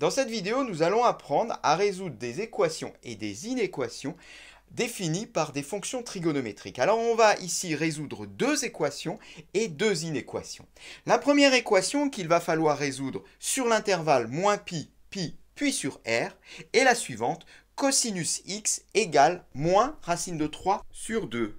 Dans cette vidéo, nous allons apprendre à résoudre des équations et des inéquations définies par des fonctions trigonométriques. Alors on va ici résoudre deux équations et deux inéquations. La première équation qu'il va falloir résoudre sur l'intervalle moins pi, puis sur r, et la suivante, cosinus x égale moins racine de 3 sur 2.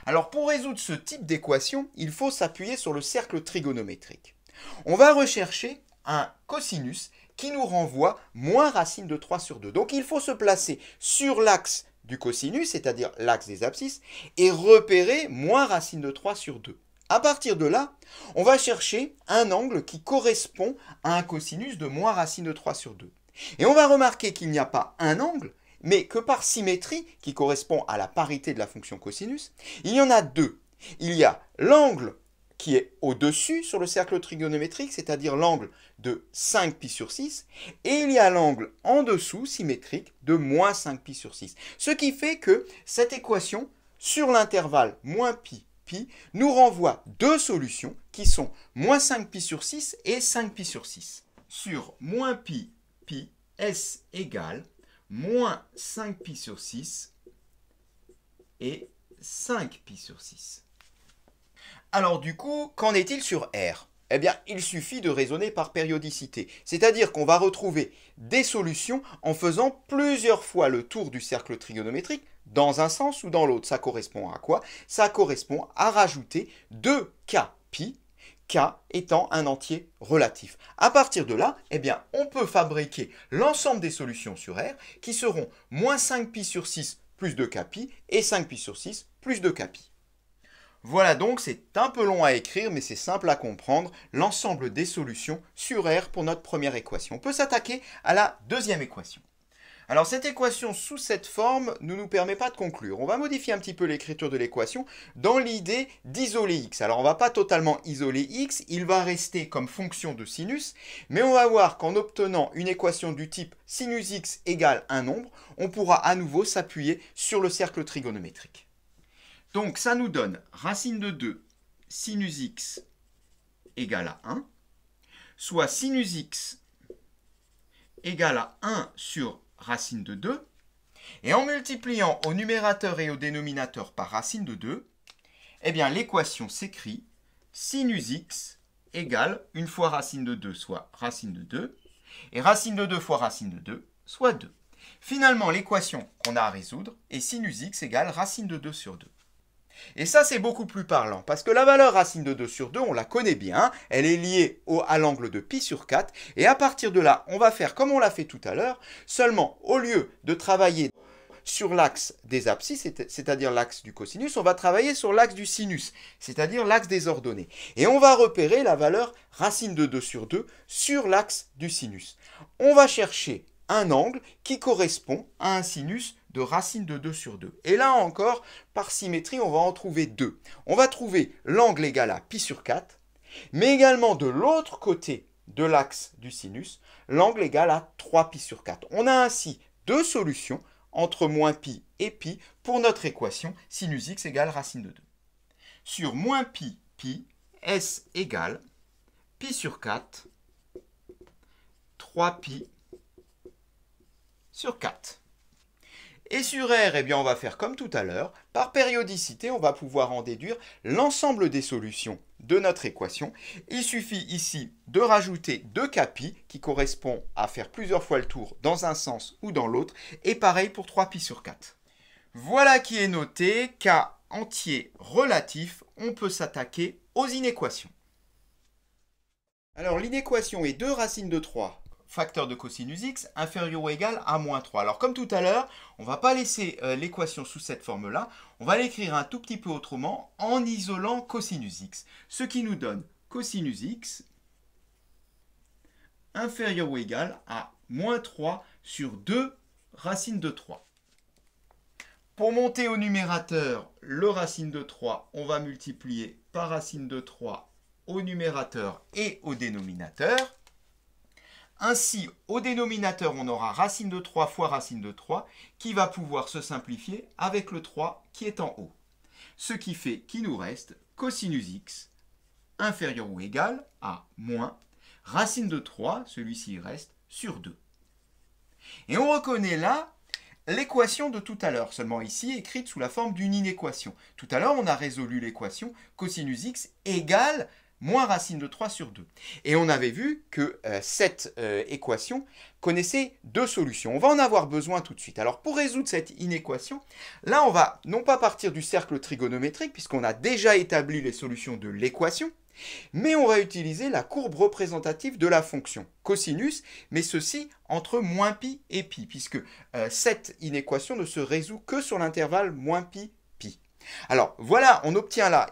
Alors pour résoudre ce type d'équation, il faut s'appuyer sur le cercle trigonométrique. On va rechercher un cosinus qui nous renvoie moins racine de 3 sur 2. Donc il faut se placer sur l'axe du cosinus, c'est-à-dire l'axe des abscisses, et repérer moins racine de 3 sur 2. À partir de là, on va chercher un angle qui correspond à un cosinus de moins racine de 3 sur 2. Et on va remarquer qu'il n'y a pas un angle, mais que par symétrie, qui correspond à la parité de la fonction cosinus, il y en a deux. Il y a l'angle qui est au-dessus sur le cercle trigonométrique, c'est-à-dire l'angle de 5π sur 6, et il y a l'angle en dessous, symétrique, de moins 5π sur 6. Ce qui fait que cette équation, sur l'intervalle moins pi, nous renvoie deux solutions qui sont moins 5π sur 6 et 5π sur 6. Sur moins pi, s égale moins 5π sur 6 et 5π sur 6. Alors du coup, qu'en est-il sur R? Eh bien, il suffit de raisonner par périodicité. C'est-à-dire qu'on va retrouver des solutions en faisant plusieurs fois le tour du cercle trigonométrique dans un sens ou dans l'autre. Ça correspond à quoi? Ça correspond à rajouter 2k pi, k étant un entier relatif. À partir de là, eh bien, on peut fabriquer l'ensemble des solutions sur R qui seront moins 5π sur 6 plus 2k pi et 5π sur 6 plus 2k pi. Voilà donc, c'est un peu long à écrire, mais c'est simple à comprendre, l'ensemble des solutions sur R pour notre première équation. On peut s'attaquer à la deuxième équation. Alors cette équation sous cette forme ne nous permet pas de conclure. On va modifier un petit peu l'écriture de l'équation dans l'idée d'isoler x. Alors on ne va pas totalement isoler x, il va rester comme fonction de sinus, mais on va voir qu'en obtenant une équation du type sinus x égale un nombre, on pourra à nouveau s'appuyer sur le cercle trigonométrique. Donc ça nous donne racine de 2 sinus x égale à 1, soit sinus x égale à 1 sur racine de 2, et en multipliant au numérateur et au dénominateur par racine de 2, eh bien l'équation s'écrit sinus x égale 1 fois racine de 2, soit racine de 2, et racine de 2 fois racine de 2, soit 2. Finalement, l'équation qu'on a à résoudre est sinus x égale racine de 2 sur 2. Et ça, c'est beaucoup plus parlant, parce que la valeur racine de 2 sur 2, on la connaît bien, elle est liée à l'angle de pi sur 4, et à partir de là, on va faire comme on l'a fait tout à l'heure, seulement au lieu de travailler sur l'axe des abscisses, c'est-à-dire l'axe du cosinus, on va travailler sur l'axe du sinus, c'est-à-dire l'axe des ordonnées. Et on va repérer la valeur racine de 2 sur 2 sur l'axe du sinus. On va chercher un angle qui correspond à un sinus de racine de 2 sur 2. Et là encore, par symétrie, on va en trouver deux. On va trouver l'angle égal à pi sur 4, mais également de l'autre côté de l'axe du sinus, l'angle égal à 3π sur 4. On a ainsi deux solutions entre moins pi et pi pour notre équation sinus x égale racine de 2. Sur moins pi, s égale pi sur 4, 3π sur 4. Et sur R, eh bien, on va faire comme tout à l'heure. Par périodicité, on va pouvoir en déduire l'ensemble des solutions de notre équation. Il suffit ici de rajouter 2k pi, qui correspond à faire plusieurs fois le tour dans un sens ou dans l'autre, et pareil pour 3π sur 4. Voilà qui est noté, k entier relatif, on peut s'attaquer aux inéquations. Alors l'inéquation est 2 racine de 3 facteur de cosinus x inférieur ou égal à moins 3. Alors comme tout à l'heure, on ne va pas laisser l'équation sous cette forme-là, on va l'écrire un tout petit peu autrement en isolant cosinus x. Ce qui nous donne cosinus x inférieur ou égal à moins 3 sur 2 racine de 3. Pour monter au numérateur, le racine de 3, on va multiplier par racine de 3 au numérateur et au dénominateur. Ainsi, au dénominateur, on aura racine de 3 fois racine de 3 qui va pouvoir se simplifier avec le 3 qui est en haut. Ce qui fait qu'il nous reste cosinus x inférieur ou égal à moins racine de 3, celui-ci reste sur 2. Et on reconnaît là l'équation de tout à l'heure, seulement ici écrite sous la forme d'une inéquation. Tout à l'heure, on a résolu l'équation cosinus x égale moins racine de 3 sur 2. Et on avait vu que cette équation connaissait deux solutions. On va en avoir besoin tout de suite. Alors pour résoudre cette inéquation, là on va non pas partir du cercle trigonométrique, puisqu'on a déjà établi les solutions de l'équation, mais on va utiliser la courbe représentative de la fonction cosinus, mais ceci entre moins pi et pi, puisque cette inéquation ne se résout que sur l'intervalle moins pi, pi. Alors voilà, on obtient là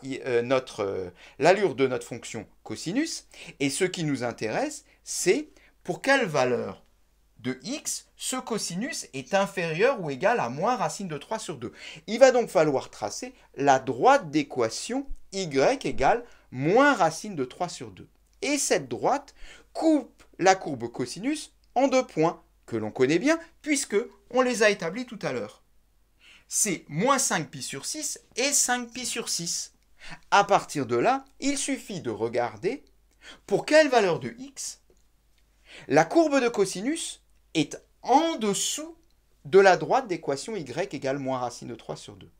l'allure de notre fonction cosinus, et ce qui nous intéresse, c'est pour quelle valeur de x ce cosinus est inférieur ou égal à moins racine de 3 sur 2. Il va donc falloir tracer la droite d'équation y égale moins racine de 3 sur 2. Et cette droite coupe la courbe cosinus en deux points, que l'on connaît bien, puisque on les a établis tout à l'heure. C'est moins 5pi sur 6 et 5pi sur 6. À partir de là, il suffit de regarder pour quelle valeur de x la courbe de cosinus est en dessous de la droite d'équation y égale moins racine de 3 sur 2.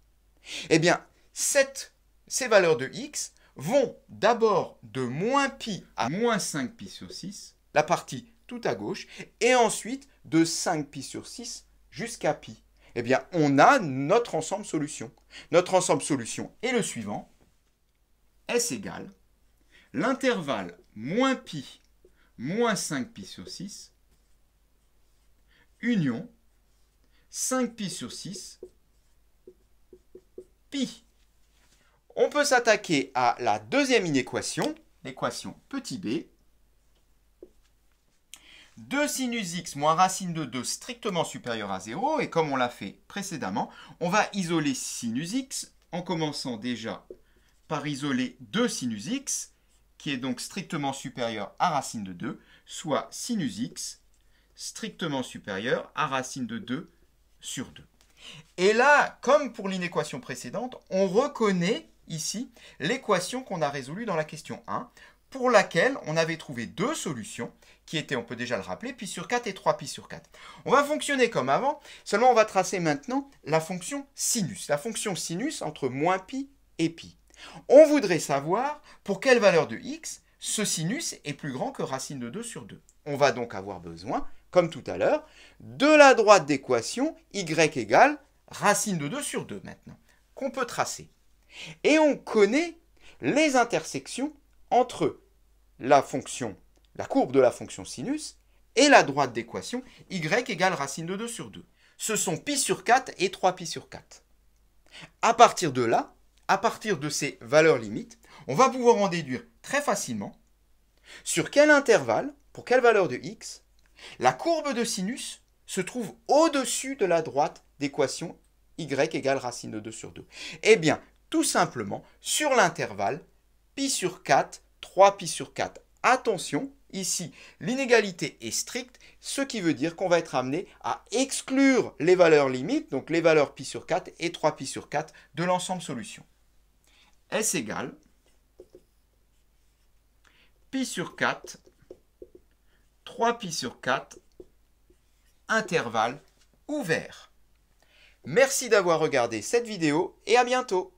Eh bien, ces valeurs de x vont d'abord de moins pi à moins 5pi sur 6, la partie tout à gauche, et ensuite de 5pi sur 6 jusqu'à pi. Eh bien, on a notre ensemble solution. Notre ensemble solution est le suivant. S égale l'intervalle moins pi moins 5pi sur 6 union 5pi sur 6 pi. On peut s'attaquer à la deuxième inéquation, l'équation petit b. 2 sinus x moins racine de 2 strictement supérieur à 0. Et comme on l'a fait précédemment, on va isoler sinus x en commençant déjà par isoler 2 sinus x, qui est donc strictement supérieur à racine de 2, soit sinus x strictement supérieur à racine de 2 sur 2. Et là, comme pour l'inéquation précédente, on reconnaît ici l'équation qu'on a résolue dans la question 1, pour laquelle on avait trouvé deux solutions, qui étaient, on peut déjà le rappeler, pi sur 4 et 3pi sur 4. On va fonctionner comme avant, seulement on va tracer maintenant la fonction sinus. La fonction sinus entre moins pi et pi. On voudrait savoir pour quelle valeur de x ce sinus est plus grand que racine de 2 sur 2. On va donc avoir besoin, comme tout à l'heure, de la droite d'équation y égale racine de 2 sur 2 maintenant, qu'on peut tracer. Et on connaît les intersections entre la courbe de la fonction sinus et la droite d'équation y égale racine de 2 sur 2. Ce sont pi sur 4 et 3pi sur 4. À partir de là, à partir de ces valeurs limites, on va pouvoir en déduire très facilement sur quel intervalle, pour quelle valeur de x, la courbe de sinus se trouve au-dessus de la droite d'équation y égale racine de 2 sur 2. Eh bien, tout simplement, sur l'intervalle pi sur 4, 3pi sur 4. Attention, ici, l'inégalité est stricte, ce qui veut dire qu'on va être amené à exclure les valeurs limites, donc les valeurs pi sur 4 et 3pi sur 4 de l'ensemble solution. S égale pi sur 4, 3pi sur 4, intervalle ouvert. Merci d'avoir regardé cette vidéo et à bientôt.